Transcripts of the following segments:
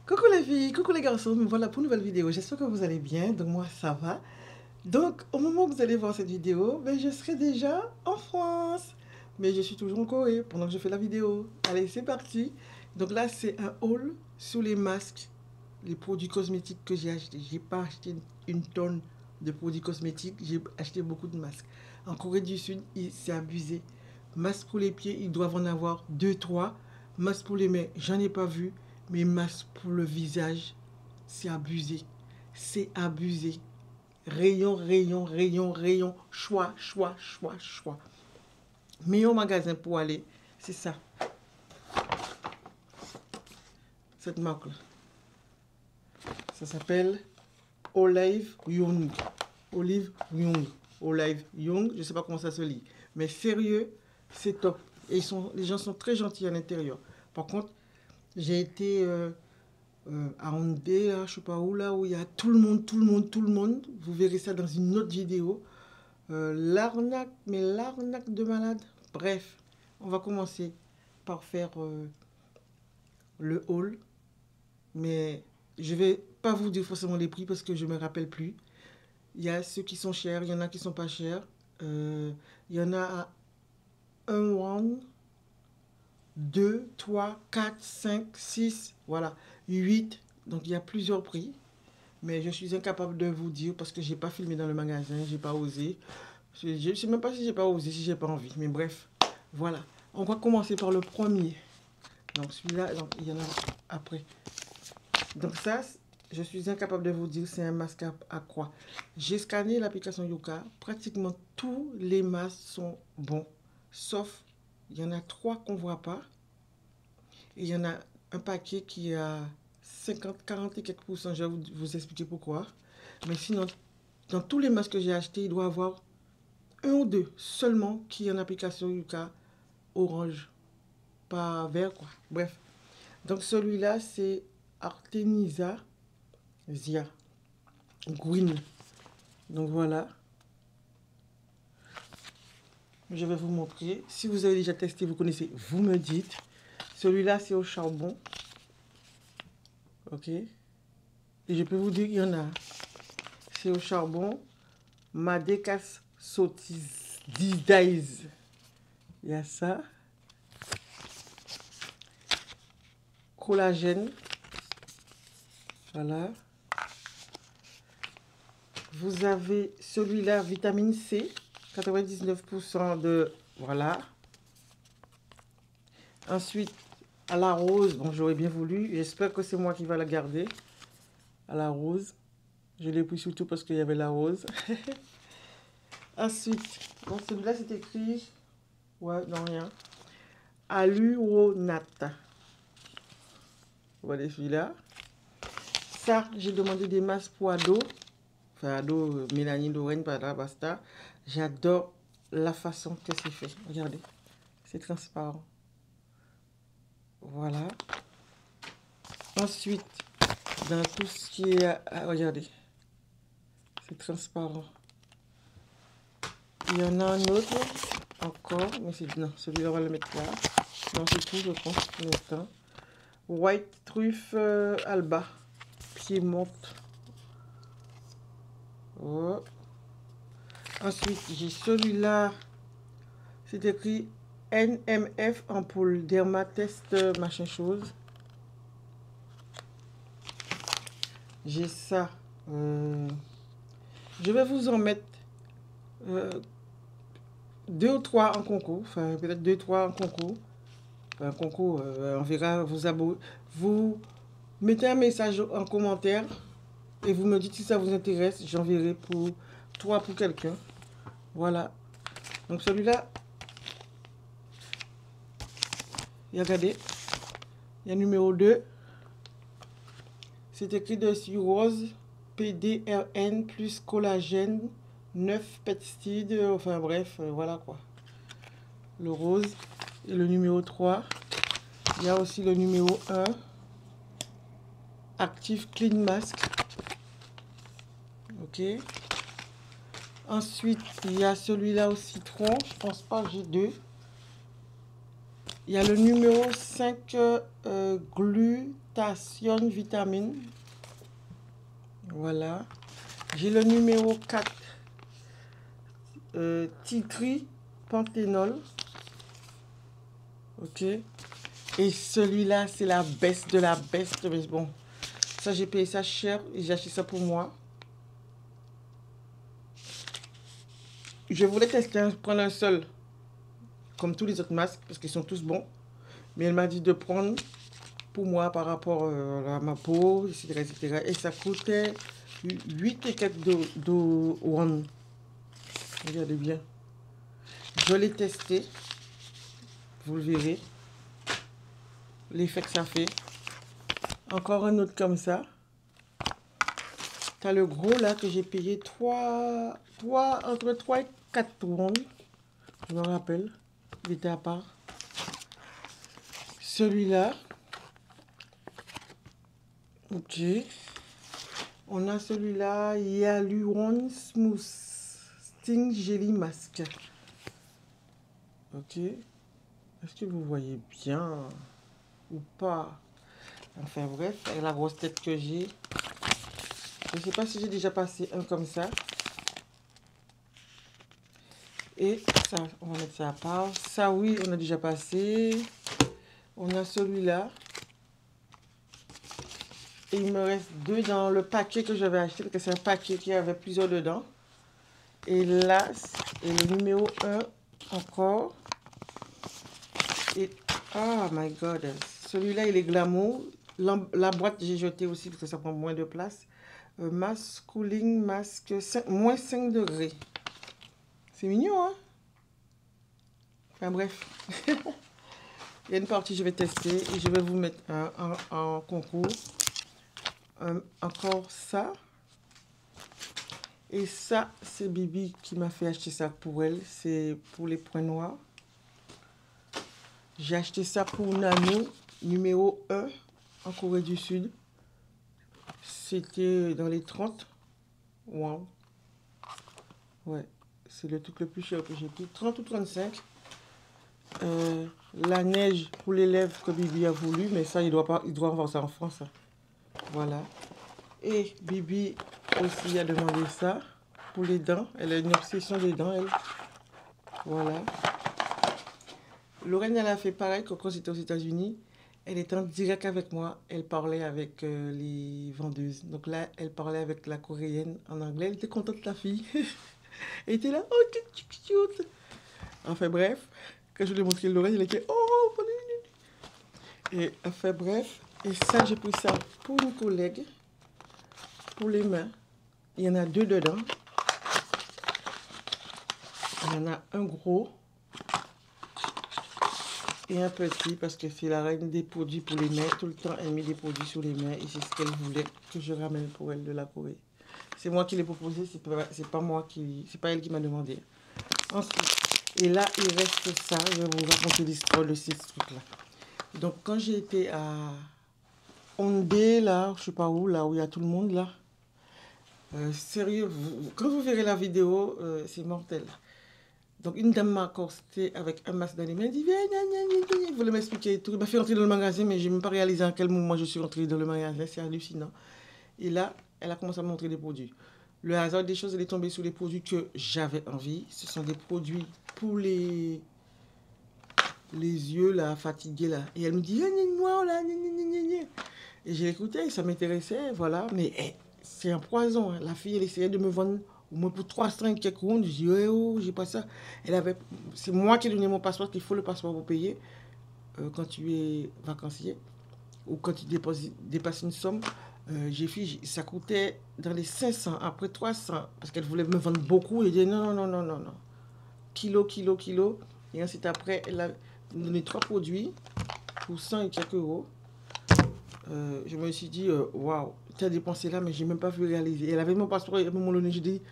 Coucou les filles, coucou les garçons, me voilà pour une nouvelle vidéo. J'espère que vous allez bien, donc moi ça va. Donc au moment où vous allez voir cette vidéo, ben, je serai déjà en France. Mais je suis toujours en Corée pendant que je fais la vidéo. Allez, c'est parti. Donc là, c'est un haul sur les masques, les produits cosmétiques que j'ai achetés. J'ai pas acheté une tonne de produits cosmétiques, j'ai acheté beaucoup de masques. En Corée du Sud, c'est abusé. Masques pour les pieds, ils doivent en avoir 2 3. Masques pour les mains, j'en ai pas vu. Mais masques pour le visage, c'est abusé. C'est abusé. Rayon, rayon, rayon, rayon. Choix, choix, choix, choix. Meilleur magasin pour aller, c'est ça. Cette marque-là. Ça s'appelle Olive Young. Olive Young. Olive Young. Je ne sais pas comment ça se lit. Mais sérieux, c'est top. Et les gens sont très gentils à l'intérieur. Par contre, j'ai été à Hondé, là, je sais pas où, là où il y a tout le monde, tout le monde, tout le monde. Vous verrez ça dans une autre vidéo. L'arnaque, mais l'arnaque de malade. Bref, on va commencer par faire le haul. Mais je vais pas vous dire forcément les prix parce que je me rappelle plus. Il y a ceux qui sont chers, il y en a qui sont pas chers. Il y en a à 1 won, 2, 3, 4, 5, 6, voilà, 8. Donc il y a plusieurs prix. Mais je suis incapable de vous dire parce que j'ai pas filmé dans le magasin, j'ai pas osé. Je ne sais même pas si j'ai pas osé, si j'ai pas envie. Mais bref, voilà. On va commencer par le premier. Donc celui-là, il y en a après. Donc ça, je suis incapable de vous dire c'est un masque à quoi. J'ai scanné l'application Yuka. Pratiquement tous les masques sont bons. Sauf, il y en a 3 qu'on ne voit pas. Et il y en a un paquet qui a 50, 40 et quelques pourcents. Je vais vous expliquer pourquoi. Mais sinon, dans tous les masques que j'ai achetés, il doit y avoir 1 ou 2 seulement qui est en application Yuka orange. Pas vert, quoi. Bref. Donc celui-là, c'est Artemisia Zia Green. Donc voilà. Je vais vous montrer. Si vous avez déjà testé, vous connaissez, vous me dites. Celui-là, c'est au charbon. Ok. Et je peux vous dire, il y en a. C'est au charbon. Madekas Sotis Didays. Il y a ça. Collagène. Voilà. Vous avez celui-là, vitamine C. 99% de... Voilà. Ensuite, à la rose. Bon, j'aurais bien voulu. J'espère que c'est moi qui va la garder. À la rose. Je l'ai pris surtout parce qu'il y avait la rose. Ensuite, donc celui-là, c'est écrit... Ouais, non, rien. Aluronate. Voilà celui-là. Ça, j'ai demandé des masques pour ados. Enfin, ados, Mélanie, Lorraine, Pada, basta. J'adore la façon que c'est fait. Regardez. C'est transparent. Voilà. Ensuite, dans tout ce qui est... regardez. C'est transparent. Il y en a un autre encore. Mais c'est... Non, celui-là, on va le mettre là. Non, c'est tout, je pense, pour l'instant. White truffe Alba. Piedmont. Oh. Ensuite, j'ai celui-là. C'est écrit NMF ampoule dermatest machin chose. J'ai ça. Je vais vous en mettre 2 ou 3 en concours. Enfin, peut-être 2 3 en concours. Enfin, un concours, on verra vous abonner. Vous mettez un message en commentaire et vous me dites si ça vous intéresse. J'enverrai pour 3 pour quelqu'un. Voilà. Donc celui-là, regardez, il y a numéro 2. C'est écrit dessus rose, PDRN plus collagène, 9 peptides, enfin bref, voilà quoi. Le rose et le numéro 3. Il y a aussi le numéro 1, Active Clean Mask. Ok. Ensuite, il y a celui-là au citron. Je pense pas, j'ai 2. Il y a le numéro 5 glutathione vitamine. Voilà. J'ai le numéro 4 titri-panthénol. Ok. Et celui-là, c'est la best de la best. Mais bon, ça, j'ai payé ça cher et j'ai acheté ça pour moi. Je voulais tester, prendre un seul, comme tous les autres masques, parce qu'ils sont tous bons. Mais elle m'a dit de prendre pour moi par rapport à ma peau, etc., etc. Et ça coûtait 8 et quelques de won. Regardez bien. Je l'ai testé. Vous le verrez. L'effet que ça fait. Encore un autre comme ça. T'as le gros là que j'ai payé entre 3 et 4 won. Je me rappelle. Il était à part. Celui-là. Ok. On a celui-là. Hyaluron Smooth Sting Jelly Mask. Ok. Est-ce que vous voyez bien ou pas? Enfin bref, avec la grosse tête que j'ai. Je ne sais pas si j'ai déjà passé un comme ça. Et ça, on va mettre ça à part. Ça, oui, on a déjà passé. On a celui-là. Et il me reste 2 dans le paquet que j'avais acheté. Parce que c'est un paquet qui avait plusieurs dedans. Et là, et le numéro 1 encore. Et, oh my god. Celui-là, il est glamour. La boîte, j'ai jeté aussi parce que ça prend moins de place. Mask cooling, masque moins 5 degrés. C'est mignon, hein? Enfin bref. Il y a une partie que je vais tester et je vais vous mettre en concours. Encore ça. Et ça, c'est Bibi qui m'a fait acheter ça pour elle. C'est pour les points noirs. J'ai acheté ça pour Nano, numéro 1 en Corée du Sud. C'était dans les 30. Wow. Ouais, c'est le truc le plus cher que j'ai pris. 30 ou 35. La neige pour les lèvres que Bibi a voulu, mais ça, il doit avoir ça en France. Hein. Voilà. Et Bibi aussi a demandé ça pour les dents. Elle a une obsession des dents, elle. Voilà. Lorraine, elle a fait pareil quand j'étais aux États-Unis. Elle était en direct avec moi. Elle parlait avec les vendeuses. Donc là, elle parlait avec la coréenne en anglais. Elle était contente, la fille. Elle était là, oh, cute. Enfin bref, quand je lui ai montré Lorraine, elle était, oh, et enfin bref. Et ça, j'ai pris ça pour une collègue, pour les mains. Il y en a 2 dedans. Il y en a un gros et un petit parce que c'est la reine des produits pour les mains. Tout le temps, elle met des produits sur les mains et c'est ce qu'elle voulait que je ramène pour elle de la Corée. C'est moi qui l'ai proposé, c'est pas elle qui m'a demandé. Ensuite, et là, il reste ça. Je vais vous raconter l'histoire de ces trucs-là. Donc, quand j'ai été à Hongdae, là, je sais pas où, là où il y a tout le monde, là. Sérieux, quand vous verrez la vidéo, c'est mortel. Donc, une dame m'a accosté avec un masque dans les mains. Elle dit, viens, il voulait m'expliquer tout. Il m'a fait rentrer dans le magasin, mais je n'ai même pas réalisé à quel moment je suis rentrée dans le magasin. C'est hallucinant. Et là, elle a commencé à me montrer des produits. Le hasard des choses, elle est tombée sur les produits que j'avais envie. Ce sont des produits pour les yeux, là, fatigués, là. Et elle me dit, noir, là, et j'ai écouté, ça m'intéressait, voilà. Mais c'est un poison. Hein. La fille, elle essayait de me vendre au moins pour 300 et quelques rondes. Je dis, oh, j'ai pas ça. C'est moi qui ai donné mon passeport, qu'il faut le passeport pour payer quand tu es vacancier ou quand tu dépasses une somme. Ça coûtait dans les 500, après 300, parce qu'elle voulait me vendre beaucoup. Et j'ai dit, non. Kilo. Et ensuite, après, elle a donné 3 produits pour 100 et quelques euros. Je me suis dit, waouh, tu as dépensé là, mais j'ai même pas vu réaliser. Elle avait mon passeport et à un moment donné, j'ai dit,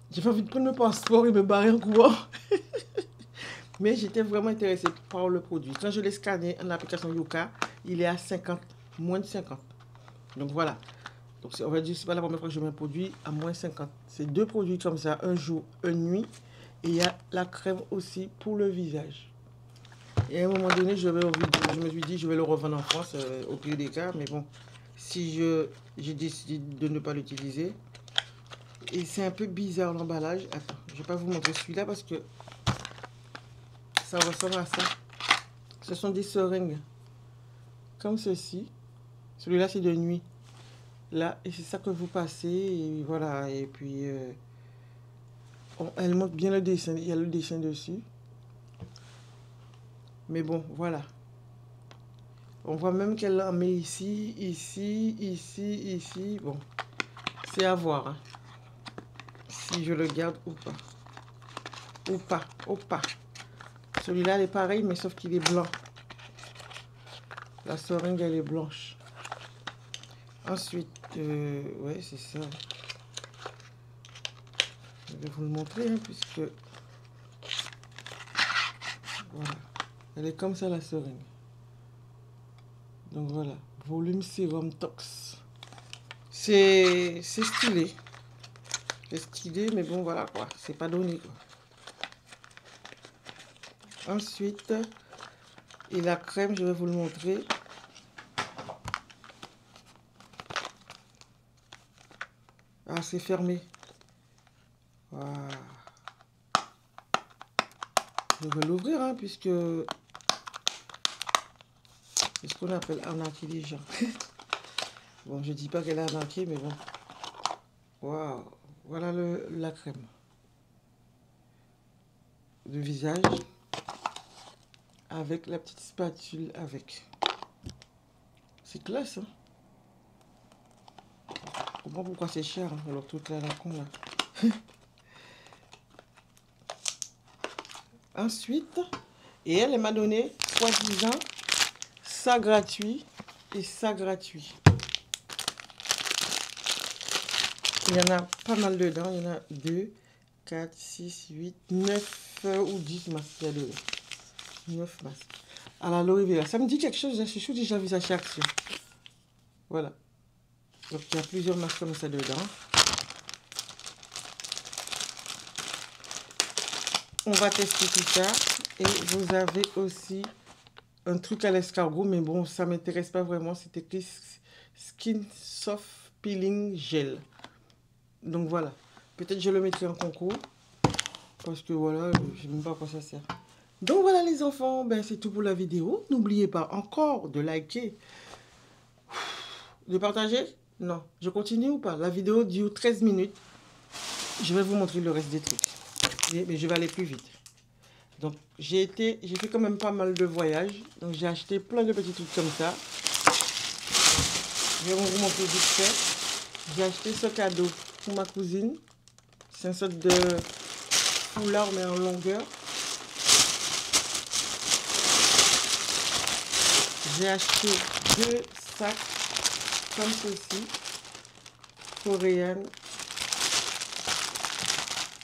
j'ai pas envie de prendre mon passeport et me barrer en courant. Mais j'étais vraiment intéressée par le produit. Quand je l'ai scanné en application Yuka, il est à 50, moins de 50. Donc voilà. Donc on va dire, c'est pas la première fois que je mets un produit à moins 50. C'est 2 produits comme ça, un jour, une nuit. Et il y a la crème aussi pour le visage. Et à un moment donné, je me suis dit, je vais le revendre en France au pire des cas. Mais bon, si j'ai décidé de ne pas l'utiliser. Et c'est un peu bizarre l'emballage. Attends, je ne vais pas vous montrer celui-là parce que ça ressemble à ça. Ce sont des seringues comme ceci. Celui-là, c'est de nuit. Là, et c'est ça que vous passez. Et voilà. Et puis, elle montre bien le dessin. Il y a le dessin dessus. Mais bon, voilà. On voit même qu'elle en met ici, ici, ici, ici. Bon, c'est à voir. Hein. Si je le garde ou pas. Ou pas, ou pas. Celui-là, il est pareil, mais sauf qu'il est blanc. La seringue, elle est blanche. Ensuite, ouais, c'est ça. Je vais vous le montrer, hein, puisque... Voilà. Elle est comme ça, la seringue. Donc voilà. Volume Sérum Tox. C'est stylé. C'est stylé, mais bon, voilà quoi. C'est pas donné quoi. Ensuite, et la crème, je vais vous le montrer. Ah, c'est fermé. Voilà. Je vais l'ouvrir, hein, puisque c'est ce qu'on appelle arnaquer les gens. Bon, je dis pas qu'elle a arnaqué, mais bon. Waouh. Voilà la crème. De visage. Avec la petite spatule avec. C'est classe, hein. Je comprends pourquoi c'est cher, hein, alors toute la con là. Ensuite, et elle m'a donné, soi-disant, ça gratuit et ça gratuit. Il y en a pas mal dedans. Il y en a 2, 4, 6, 8, 9 ou 10 masques. Il y a dedans. 9 masques. À la L'Oréal Vera. Ça me dit quelque chose, je suis déjà vu ça chez Action. Voilà. Donc il y a plusieurs masques comme ça dedans. On va tester tout ça. Et vous avez aussi un truc à l'escargot, mais bon, ça ne m'intéresse pas vraiment. C'est écrit Skin Soft Peeling Gel. Donc voilà. Peut-être je le mettrai en concours. Parce que voilà, je ne sais même pas à quoi ça sert. Donc voilà les enfants, ben, c'est tout pour la vidéo. N'oubliez pas encore de liker. De partager? Non. Je continue ou pas? La vidéo dure 13 minutes. Je vais vous montrer le reste des trucs. Mais je vais aller plus vite. Donc, j'ai fait quand même pas mal de voyages. Donc, j'ai acheté plein de petits trucs comme ça. Je vais vous montrer vite fait. J'ai acheté ce cadeau pour ma cousine. C'est une sorte de foulard, mais en longueur. J'ai acheté 2 sacs comme ceci. Coréennes.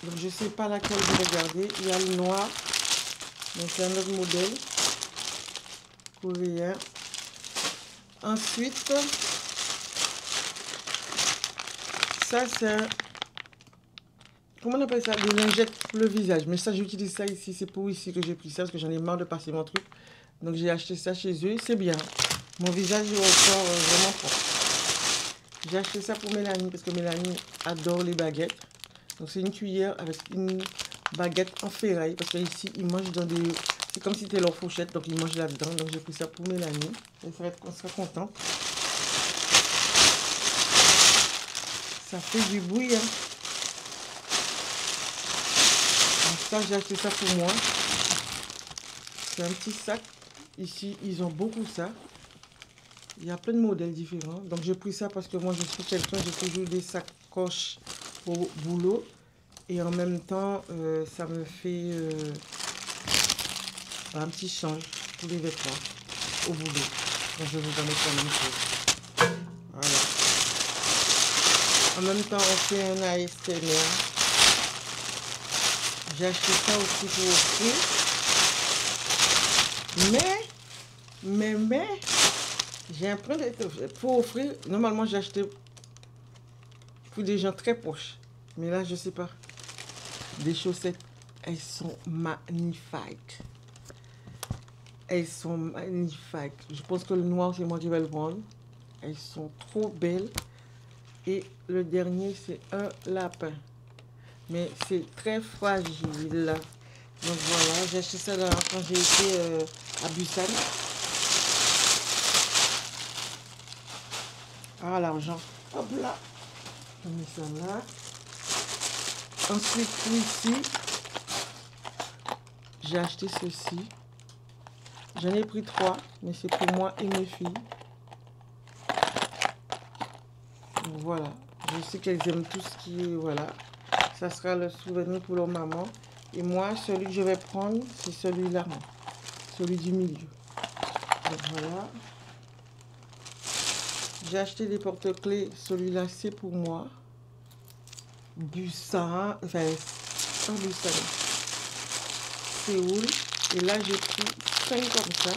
Donc, je ne sais pas laquelle je vais garder. Il y a le noir. Donc, c'est un autre modèle. Coréen. Ensuite, ça, c'est un... Comment on appelle ça? Des lingettes pour le visage. Mais ça, j'utilise ça ici. C'est pour ici que j'ai pris ça parce que j'en ai marre de passer mon truc. Donc, j'ai acheté ça chez eux. C'est bien. Mon visage est encore vraiment fort. J'ai acheté ça pour Mélanie parce que Mélanie adore les baguettes. Donc, c'est une cuillère avec une baguette en ferraille. Parce qu'ici, ils mangent dans des... C'est comme si c'était leur fourchette. Donc, ils mangent là-dedans. Donc, j'ai pris ça pour Mélanie. On sera content. Ça fait du bruit, hein. Donc, ça, j'ai acheté ça pour moi. C'est un petit sac. Ici, ils ont beaucoup ça. Il y a plein de modèles différents. Donc, j'ai pris ça parce que moi, je suis quelqu'un, j'ai toujours des sacoches au boulot. Et en même temps, ça me fait un petit change pour les vêtements au boulot. Donc, je vais vous en mettre la même chose. Voilà. En même temps, on fait un ASMR. J'ai acheté ça aussi pour offrir. Mais, j'ai un point pour offrir. Normalement, j'ai acheté pour des gens très proches. Mais là, je sais pas. Des chaussettes, elles sont magnifiques. Elles sont magnifiques. Je pense que le noir, c'est moi qui vais le prendre. Elles sont trop belles. Et le dernier, c'est un lapin. Mais c'est très fragile. Donc voilà, j'ai acheté ça quand j'ai été à Busan. Ah, l'argent. Hop là. On met ça là. Ensuite, ici, j'ai acheté ceci. J'en ai pris 3, mais c'est pour moi et mes filles. Donc voilà. Je sais qu'elles aiment tout ce qui est... Voilà. Ça sera le souvenir pour leur maman. Et moi, celui que je vais prendre, c'est celui-là. Celui du milieu. Donc voilà. J'ai acheté des porte-clés. Celui-là, c'est pour moi. Busan. Enfin, pas Busan. Séoul. Et là, j'ai pris 5 comme ça.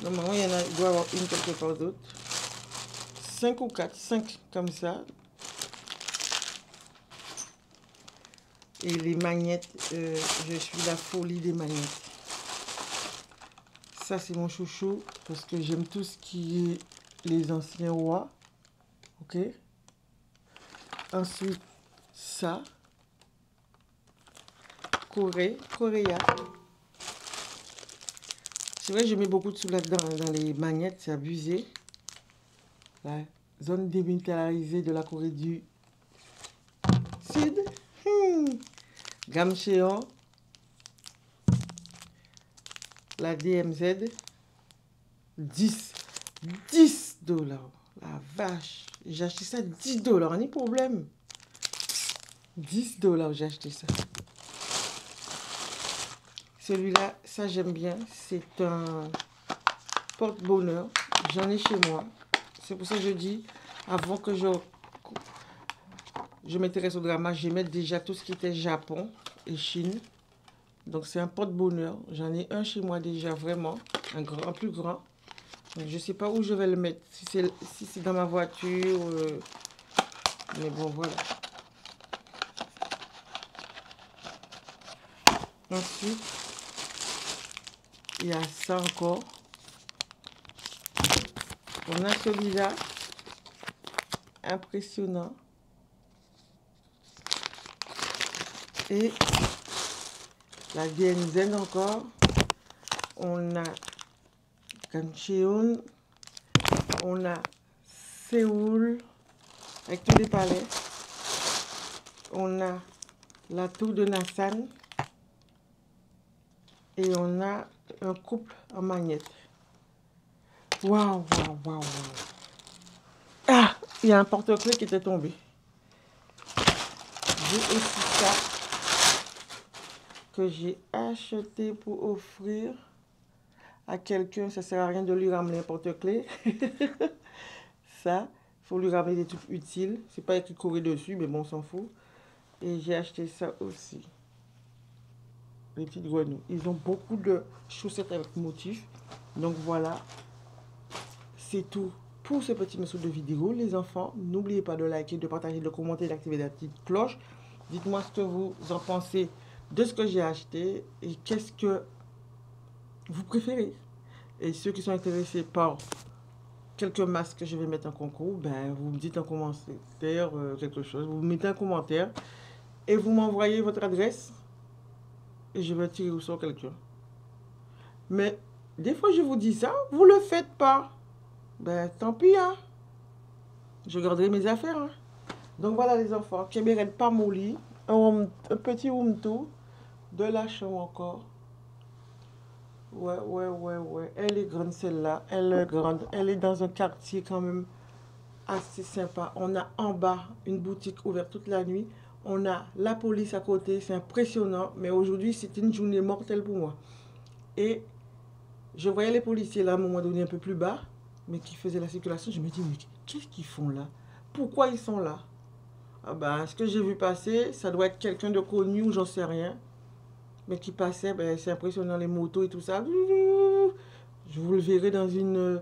Normalement, il doit y avoir une quelque part d'autre. 5 ou 4, 5 comme ça. Et les magnettes, je suis la folie des magnettes. Ça, c'est mon chouchou parce que j'aime tout ce qui est les anciens rois. Ok. Ensuite, ça. Coréa. C'est vrai, je mets beaucoup de sous là-dedans, dans les magnettes, c'est abusé. La zone démilitarisée de la Corée du Sud. Gamcheon. La DMZ. 10 $. La vache. J'ai acheté ça $. Ni problème. $, j'ai acheté ça. Celui-là, ça j'aime bien. C'est un porte-bonheur. J'en ai chez moi. C'est pour ça que je dis, avant que je m'intéresse au drama, j'aimais déjà tout ce qui était Japon et Chine. Donc c'est un porte-bonheur. J'en ai un chez moi déjà, vraiment. Un plus grand. Donc, je ne sais pas où je vais le mettre. Si c'est dans ma voiture. Mais bon, voilà. Ensuite, il y a ça encore. On a celui-là. Impressionnant. Et la DNZ encore. On a Gancheon. On a Séoul. Avec tous les palais. On a la tour de Nassan. Et on a un couple en magnète. Waouh, waouh, waouh, waouh. Ah, il y a un porte-clés qui était tombé. J'ai aussi ça que j'ai acheté pour offrir à quelqu'un. Ça sert à rien de lui ramener un porte-clés. Ça, il faut lui ramener des trucs utiles. C'est pas écrit Corée dessus, mais bon, on s'en fout. Et j'ai acheté ça aussi. Les petites grenouilles. Ils ont beaucoup de chaussettes avec motif. Donc voilà. C'est tout pour ce petit morceau de vidéo. Les enfants, n'oubliez pas de liker, de partager, de commenter, d'activer la petite cloche. Dites-moi ce que vous en pensez de ce que j'ai acheté et qu'est-ce que vous préférez. Et ceux qui sont intéressés par quelques masques que je vais mettre en concours, ben, vous me dites en commentaire quelque chose. Vous mettez un commentaire et vous m'envoyez votre adresse et je vais tirer au sort quelqu'un. Mais des fois, je vous dis ça, vous ne le faites pas. Ben, tant pis, hein. Je garderai mes affaires, hein. Donc voilà les enfants, Kébéren pas molli, un petit room tour, de la chambre encore. Ouais. Elle est grande celle-là, elle est grande. Elle est dans un quartier quand même assez sympa. On a en bas une boutique ouverte toute la nuit. On a la police à côté, c'est impressionnant. Mais aujourd'hui, c'était une journée mortelle pour moi. Et je voyais les policiers là à un moment donné un peu plus bas, mais qui faisaient la circulation. Je me dis, mais qu'est-ce qu'ils font là? Pourquoi ils sont là? Ah ben, ce que j'ai vu passer, ça doit être quelqu'un de connu ou j'en sais rien. Mais qui passait, ben, c'est impressionnant, les motos et tout ça. Je vous le verrai dans une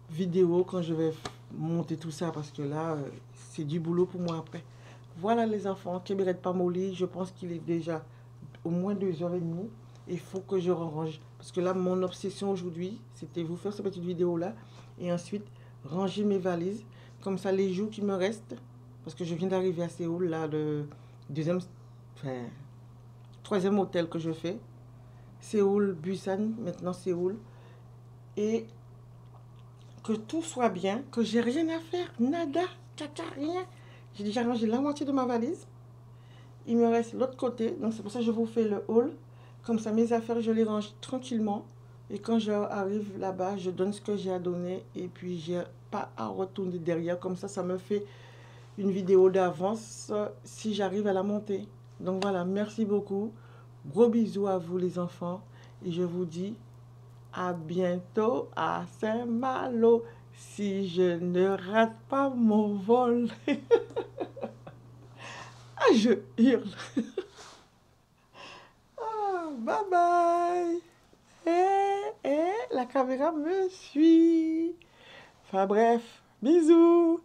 vidéo quand je vais monter tout ça parce que là, c'est du boulot pour moi après. Voilà les enfants, Kébéret pas molli, je pense qu'il est déjà au moins 2h30. Il faut que je range. Parce que là, mon obsession aujourd'hui, c'était vous faire cette petite vidéo-là. Et ensuite, ranger mes valises. Comme ça, les jours qui me restent, parce que je viens d'arriver à Séoul, là, le deuxième, enfin, troisième hôtel que je fais. Séoul, Busan, maintenant Séoul. Et que tout soit bien, que j'ai rien à faire, nada, caca, rien. J'ai déjà rangé la moitié de ma valise. Il me reste l'autre côté, donc c'est pour ça que je vous fais le haul. Comme ça, mes affaires, je les range tranquillement. Et quand j'arrive là-bas, je donne ce que j'ai à donner. Et puis, j'ai pas à retourner derrière. Comme ça me fait une vidéo d'avance si j'arrive à la monter. Donc voilà, merci beaucoup. Gros bisous à vous les enfants. Et je vous dis à bientôt à Saint-Malo. Si je ne rate pas mon vol. Ah, je hurle. Ah, bye bye. La caméra me suit. Enfin bref, bisous.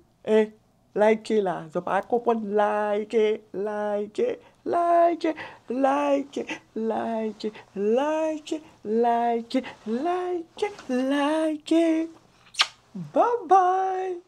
Likez là. Vous n'avez pas à comprendre. Likez, likez, likez, likez, likez, likez, likez, likez, likez. Bye bye.